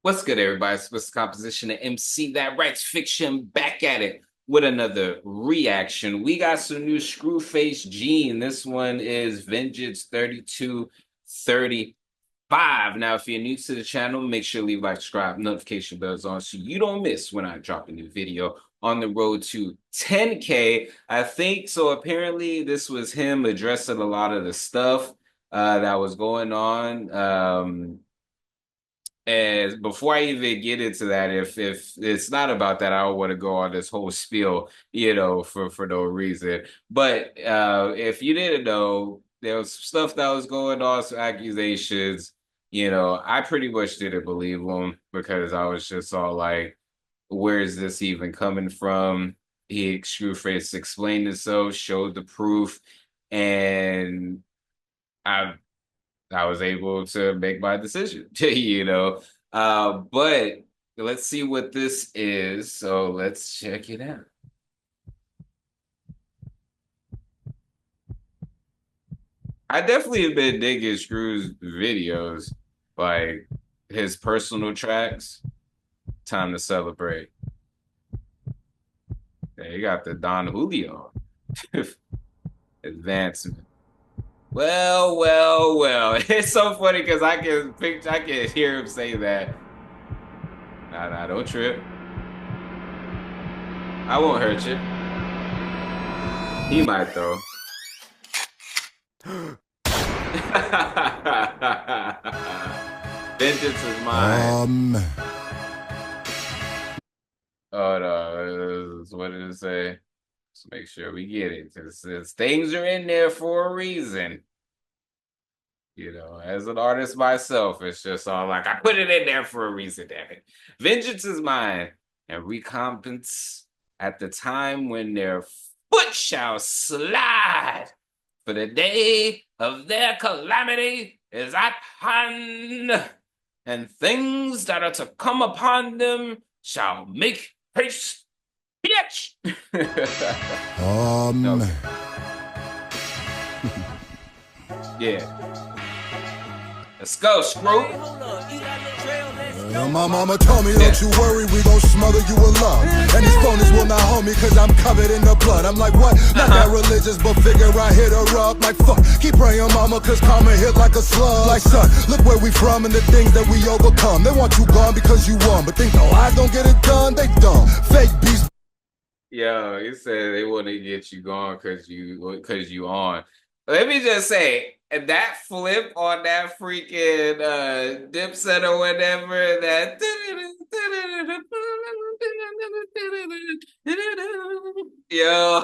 What's good, everybody? It's Mr. Composition and MC That Writes Fiction back at it with another reaction. We got some new Screwface Gene. This one is Vengeance 3235. Now, if you're new to the channel, make sure to leave like, subscribe, notification bells on so you don't miss when I drop a new video on the road to 10K. I think so. Apparently, this was him addressing a lot of the stuff that was going on. And before I even get into that, if it's not about that, I don't want to go on this whole spiel, for no reason. But if you didn't know, there was stuff that was going on, some accusations. I pretty much didn't believe them because I was just all like, "Where is this even coming from?" Screwface explained it, so showed the proof, and I I was able to make my decision, But let's see what this is. So let's check it out. I definitely have been digging Screw's videos, like his personal tracks. Time to celebrate. Yeah, you got the Don Julio advancement. Well, well, well. It's so funny because I can hear him say that. Nah, don't trip. I won't hurt you. He might though. Vengeance is mine. Oh no, what did it say? Let's make sure we get it. It says things are in there for a reason. As an artist myself, it's just all like I put it in there for a reason, damn it. Vengeance is mine, and recompense at the time when their foot shall slide. For the day of their calamity is at hand, and things that are to come upon them shall make haste, bitch. Okay. Yeah. Let's go, Screw. My mama told me, don't you worry, we gon' smother you in love. And these phonies will not hold me, cause I'm covered in the blood. I'm like, what? Not that religious, but figure I hit her up. Like, fuck, keep praying, mama, cause karma hit like a slug. Like, son, look where we from and the things that we overcome. They want you gone because you won, but think, oh, I don't get it done, they dumb. Fake beast. Yo, you said they want to get you gone because you on. Let me just say that flip on that freaking Dipset or whatever that yo,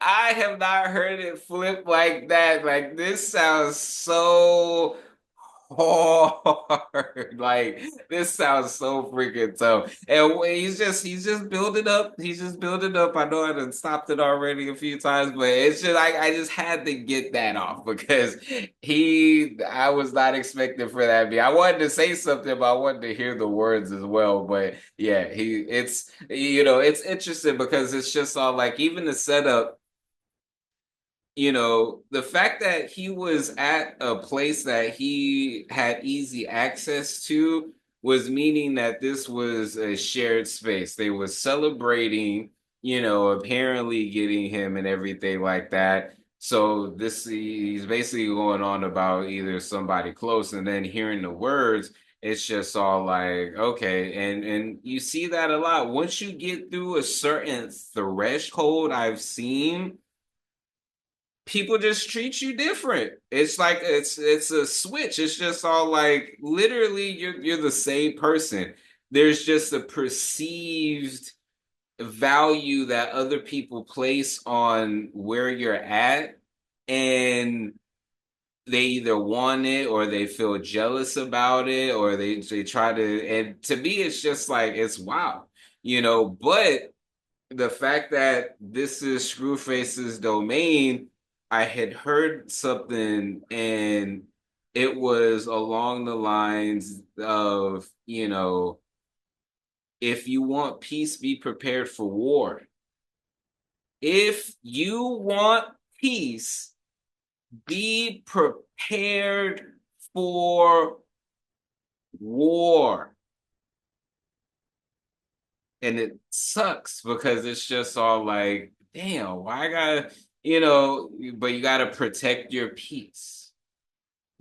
I have not heard it flip like that. Like this sounds so hard. Like this sounds so freaking tough. And he's just building up. He's just building up. I know I done stopped it already a few times, but it's just I just had to get that off because I was not expecting for that to be. I wanted to say something, but I wanted to hear the words as well. But yeah, it's interesting because it's just all like even the setup, the fact that he was at a place that he had easy access to was meaning that this was a shared space. They were celebrating, apparently getting him and everything like that. So he's basically going on about either somebody close and then hearing the words, it's just all like, okay. And you see that a lot. Once you get through a certain threshold, I've seen people just treat you different. It's like it's a switch. It's just all like literally you're the same person. There's just a perceived value that other people place on where you're at, and they either want it or they feel jealous about it or they try to, and to me it's just like it's wow. But the fact that this is Screwface's domain, I had heard something and it was along the lines of, if you want peace, be prepared for war. If you want peace, be prepared for war. And it sucks because it's just all like, damn, why I gotta, but you gotta protect your peace.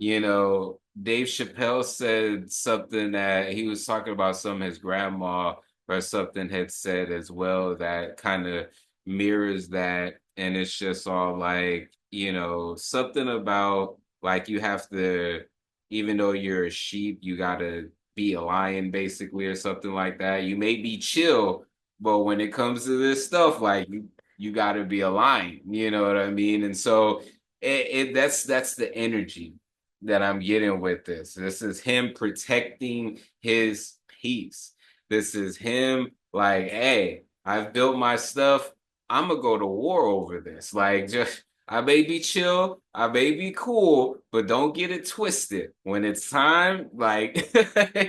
Dave Chappelle said something that he was talking about some his grandma or something had said as well that kind of mirrors that. And it's just all like, something about like you have to, even though you're a sheep, you gotta be a lion basically or something like that. You may be chill, but when it comes to this stuff, like you gotta be a lion, you know what I mean? And so that's the energy that I'm getting with this. This is him protecting his peace. This is him like, hey, I've built my stuff. I'm gonna go to war over this. Like, just I may be chill, I may be cool, but don't get it twisted. When it's time, like,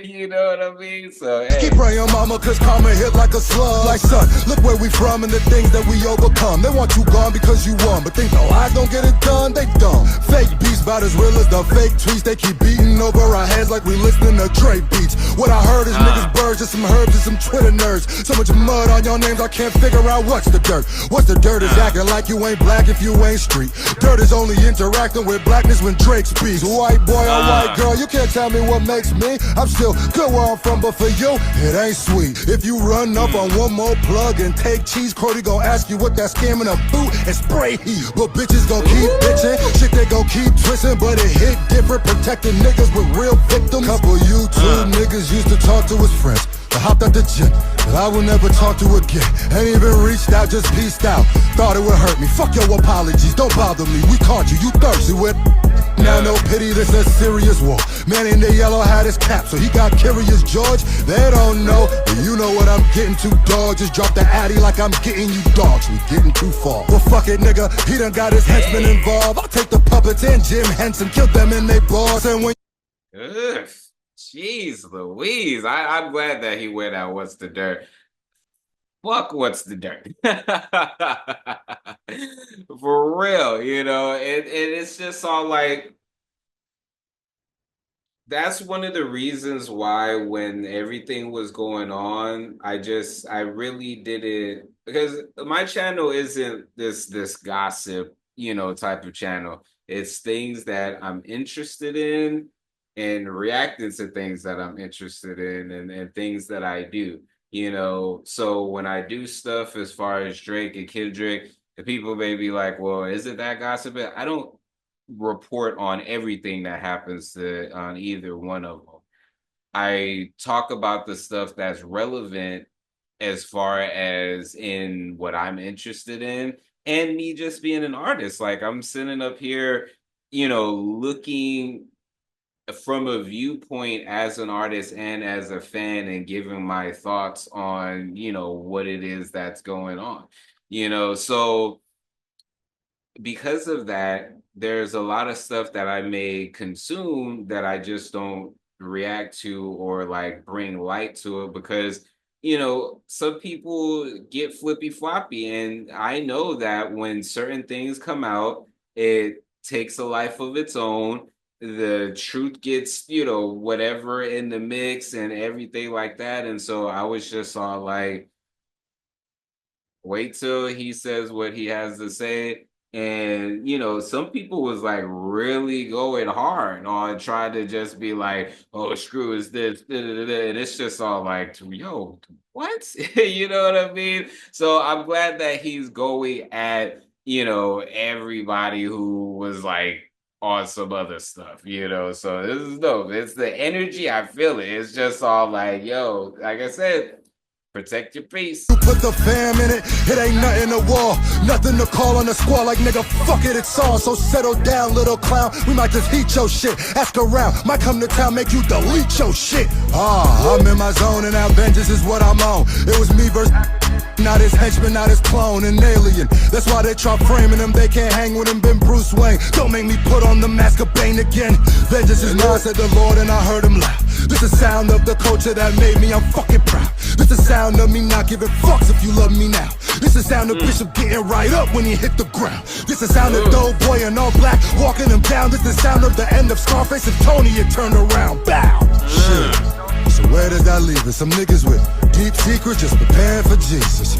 you know what I mean? So, hey. Keep praying, mama, cause karma hit like a slug. Like, son, look where we from and the things that we overcome. They want you gone because you won, but think the lies don't get it done, they dumb. Fake beats about as real as the fake tweets. They keep beating over our heads like we listening to Drake beats. What I heard is niggas birds, just some herbs and some Twitter nerds. So much mud on your names, I can't figure out what's the dirt. What's the dirt is acting like you ain't black if you ain't street. Dirt is only interacting with blackness when Drake speaks. White boy or white girl, you can't tell me what makes me. I'm still good where I'm from, but for you, it ain't sweet. If you run up on one more plug and take cheese, Cody gon' ask you what that scamming a boot and spray heat. But bitches gon' keep bitching, shit they gon' keep twisting, but it hit different, protecting niggas with real victims. Couple YouTube niggas used to talk to his friends. I hopped out the jet that I will never talk to again. Ain't even reached out, just pieced out. Thought it would hurt me. Fuck your apologies, don't bother me. We caught you, you thirsty with. Now no pity, this a serious war. Man in the yellow hat is cap, so he got curious George. They don't know, but you know what I'm getting to, dog. Just drop the addy like I'm getting you dogs. We getting too far. Well fuck it, nigga, he done got his henchmen involved. I'll take the puppets and Jim Henson, kill them in they bars. And when Ugh. Jeez Louise. I'm glad that he went out. What's the dirt? Fuck, what's the dirt? For real, it's just all like, that's one of the reasons why when everything was going on, I really didn't, because my channel isn't this gossip, type of channel. It's things that I'm interested in and reacting to things that I'm interested in and things that I do. So when I do stuff as far as Drake and Kendrick, the people may be like, well, isn't that gossip? I don't report on everything that happens on either one of them. I talk about the stuff that's relevant as far as in what I'm interested in, and me just being an artist. Like, I'm sitting up here, looking from a viewpoint as an artist and as a fan and giving my thoughts on, what it is that's going on. So because of that, there's a lot of stuff that I may consume that I just don't react to or like bring light to it because, some people get flippy floppy. And I know that when certain things come out, it takes a life of its own. The truth gets, whatever in the mix and everything like that. And so I was just all like, wait till he says what he has to say. And, some people was like really going hard on trying to just be like, oh, Screw is this, da, da, da, da. And it's just all like, yo, what? You know what I mean? So I'm glad that he's going at, everybody who was like on some other stuff, So this is dope. It's the energy. I feel it. It's just all like, yo, like I said, protect your peace. you put the fam in it, it ain't nothing to war. Nothing to call on the squad like nigga, fuck it, it's on. So settle down, little clown. We might just heat your shit. Ask around, might come to town, make you delete your shit. I'm in my zone and now vengeance is what I'm on. It was me versus not his henchman, not his clone, an alien. That's why they try framing him, they can't hang with him, been Bruce Wayne. Don't make me put on the mask of Bane again. Vengeance is mine, said the Lord, and I heard him laugh. This the sound of the culture that made me, I'm fucking proud. This the sound of me not giving fucks if you love me now. This the sound of Mm. Bishop getting right up when he hit the ground. This the sound of Ooh. Dope Boy in all black walking him down. This the sound of the end of Scarface if Tony had turned around. Bow. Shit. Mm. So where does that leave us? Some niggas with deep secrets just preparing for Jesus.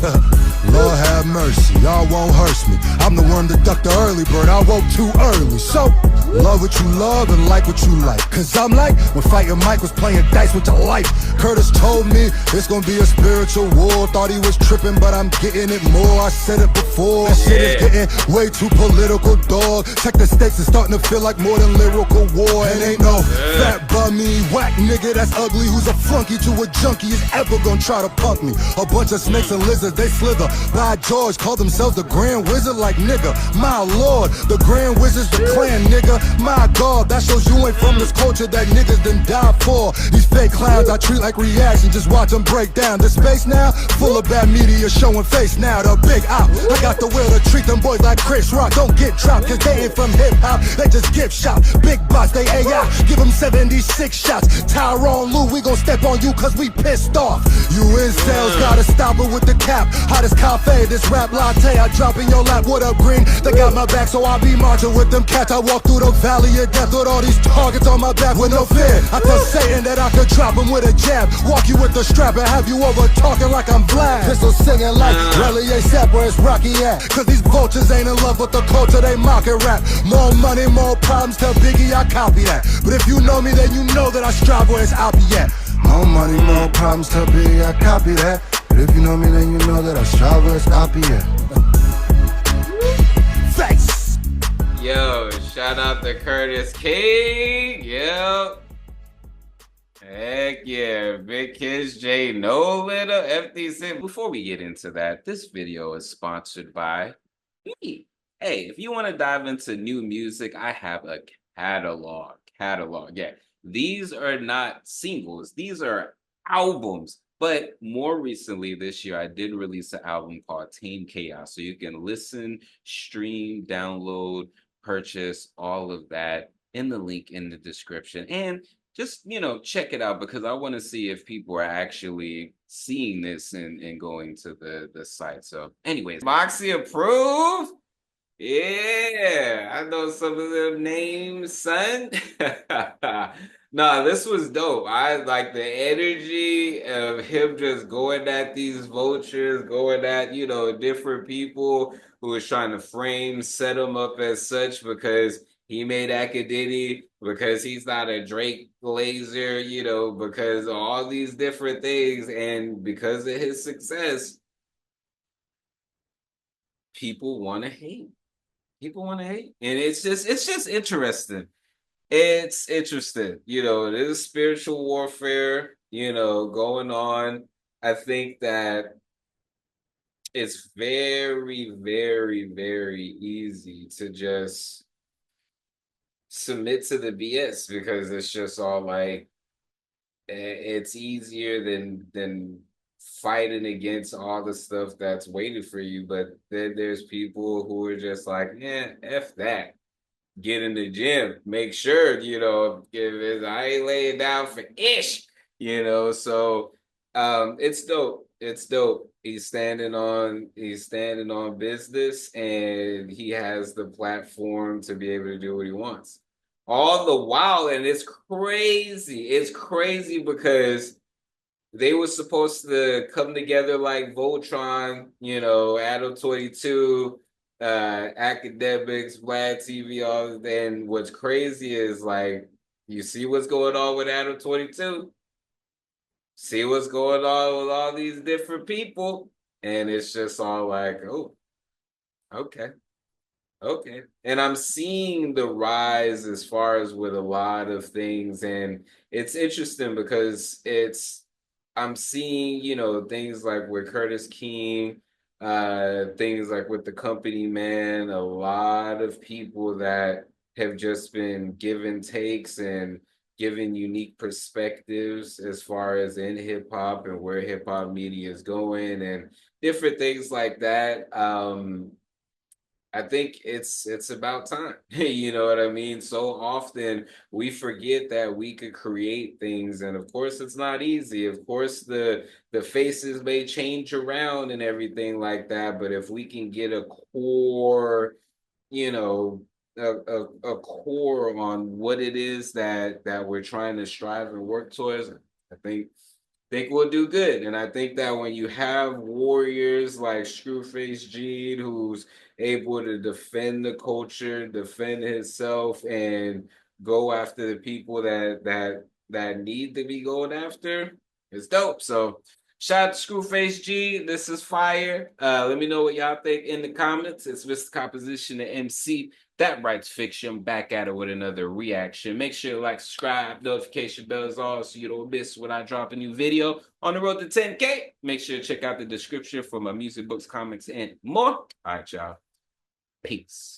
Lord have mercy, y'all won't hurt me. I'm the one that ducked the early bird, I woke too early. So, love what you love and like what you like. Cause I'm like, when Fighting Mike was playing dice with your life. Curtis told me it's gonna be a spiritual war. Thought he was tripping, but I'm getting it more. I said it before, that shit is getting way too political, dog. Check the stakes, it's starting to feel like more than lyrical war. And ain't no fat bummy, whack nigga that's ugly, who's a flunky to a junkie is ever gonna try to punk me. A bunch of snakes and lizards, they slither. By George, call themselves the Grand Wizard like nigga. My lord, the Grand Wizard's the clan, nigga. My god, that shows you ain't from this culture that niggas done died for. These fake clowns I treat like reaction, just watch them break down. The space now, full of bad media showing face now. The big op, I got the will to treat them boys like Chris Rock. Don't get dropped, cause they ain't from hip hop, they just gift shop. Big boss, they AI, give them 76 shots. Tyrone Lou, we gon' step on you cause we pissed off. You incels gotta stop it with the cap. Hottest cafe, this rap latte I drop in your lap. What up, green? They got my back, so I be marching with them cats. I walk through the valley of death with all these targets on my back with no fear. I tell Satan that I could drop him with a jab, walk you with the strap and have you over talking like I'm Vlad. Pistol singing like Relly ASAP, where it's Rocky at. Cause these vultures ain't in love with the culture, they mock it rap. More money, more problems, tell Biggie I copy that. But if you know me, then you know that I strive where it's Oppie at. More money, more problems, tell Biggie I copy that. But if you know me, then you know that I strive where it's Oppie at. Face! Yo, shout out to Curtis King. Yep. Heck yeah, Big Kiss J, no little FTC. Before we get into that, this video is sponsored by me. Hey, if you want to dive into new music, I have a catalog. Yeah. These are not singles, these are albums. But more recently this year, I did release an album called Tame Chaos. So you can listen, stream, download, purchase all of that in the link in the description. And just, check it out because I want to see if people are actually seeing this and going to the site. So anyways, Moxie approved. Yeah, I know some of them names, son. Nah, this was dope. I like the energy of him just going at these vultures, going at, different people who was trying to set him up as such because he made Akadiddy, because he's not a Drake Glazer, because of all these different things. And because of his success, people want to hate. People want to hate. And it's just interesting. It's interesting. There's spiritual warfare, going on. I think that it's very, very, very easy to just submit to the BS because it's just all like it's easier than fighting against all the stuff that's waiting for you. But then there's people who are just like, yeah, F that. Get in the gym. Make sure, if I ain't laying down for So it's dope. It's dope. He's standing on business and he has the platform to be able to do what he wants. All the while, and it's crazy. It's crazy because they were supposed to come together like Voltron, Adam 22, academics, Vlad TV, all. And what's crazy is like, you see what's going on with Adam 22, see what's going on with all these different people, and it's just all like, oh, okay. Okay. And I'm seeing the rise as far as with a lot of things. And it's interesting because I'm seeing, things like with Curtis King, things like with the company man, a lot of people that have just been given takes and given unique perspectives as far as in hip hop and where hip hop media is going and different things like that. I think it's about time. You know what I mean? So often we forget that we could create things, and of course it's not easy. Of course the faces may change around and everything like that, but if we can get a core, you know, a core on what it is that we're trying to strive and work towards, I think we'll do good. And I think that when you have warriors like Screwface Gene, who's able to defend the culture, defend himself, and go after the people that need to be going after, it's dope. So shout out to Screwface G. This is fire. Let me know what y'all think in the comments. It's Mr. Composition, the MC that writes fiction. Back at it with another reaction. Make sure to like, subscribe, notification bells on so you don't miss when I drop a new video. On the road to 10K. Make sure to check out the description for my music, books, comics, and more. All right, y'all. Peace.